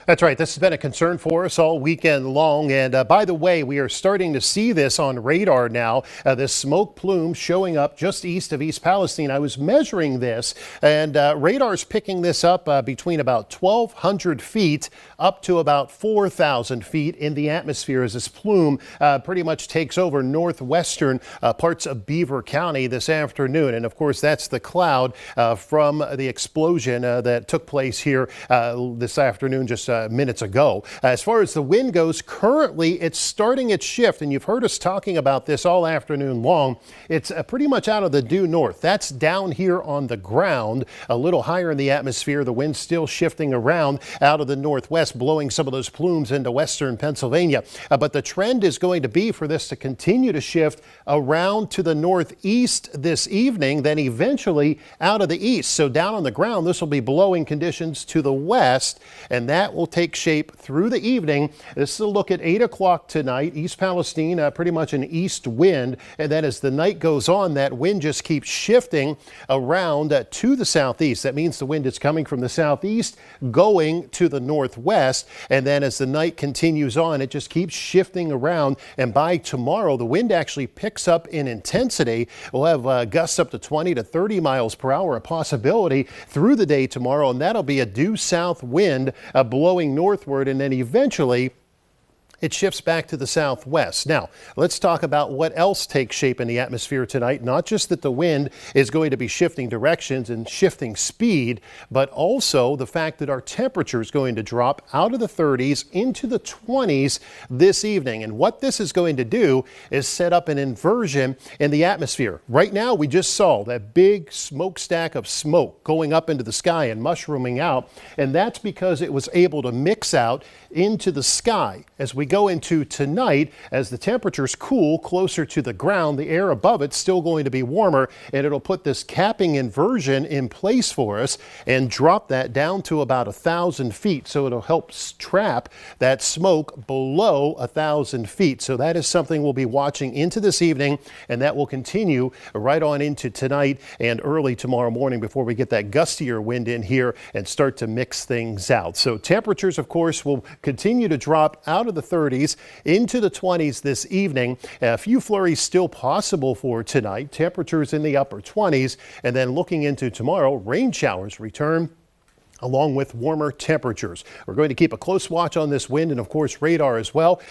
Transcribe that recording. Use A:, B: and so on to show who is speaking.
A: That's right. This has been a concern for us all weekend long. And by the way, we are starting to see this on radar now. This smoke plume showing up just east of East Palestine. I was measuring this, and radar's picking this up between about 1,200 feet up to about 4,000 feet in the atmosphere as this plume pretty much takes over northwestern parts of Beaver County this afternoon. And of course, that's the cloud from the explosion that took place here this afternoon just minutes ago. As far as the wind goes, currently it's starting its shift, and you've heard us talking about this all afternoon long. It's pretty much out of the due north. That's down here on the ground, a little higher in the atmosphere. The wind's still shifting around out of the northwest, blowing some of those plumes into western Pennsylvania. But the trend is going to be for this to continue to shift around to the northeast this evening, then eventually out of the east. So down on the ground, this will be blowing conditions to the west, and that will take shape through the evening. This is a look at 8 o'clock tonight. East Palestine, pretty much an east wind. And then as the night goes on, that wind just keeps shifting around to the southeast. That means the wind is coming from the southeast, going to the northwest. And then as the night continues on, it just keeps shifting around. And by tomorrow, the wind actually picks up in intensity. We'll have gusts up to 20 to 30 miles per hour, a possibility through the day tomorrow. And that'll be a due south wind blowing northward, and then eventually it shifts back to the southwest. Now, let's talk about what else takes shape in the atmosphere tonight. Not just that the wind is going to be shifting directions and shifting speed, but also the fact that our temperature is going to drop out of the 30s into the 20s this evening. And what this is going to do is set up an inversion in the atmosphere. Right now, we just saw that big smokestack of smoke going up into the sky and mushrooming out. And that's because it was able to mix out into the sky. As we go into tonight, as the temperatures cool closer to the ground, the air above it's still going to be warmer, and it'll put this capping inversion in place for us and drop that down to about 1,000 feet. So it'll help trap that smoke below 1,000 feet. So that is something we'll be watching into this evening, and that will continue right on into tonight and early tomorrow morning before we get that gustier wind in here and start to mix things out. So temperatures, of course, will continue to drop out of the 30s into the 20s this evening. A few flurries still possible for tonight. Temperatures in the upper 20s. And then looking into tomorrow, rain showers return along with warmer temperatures. We're going to keep a close watch on this wind and, of course, radar as well.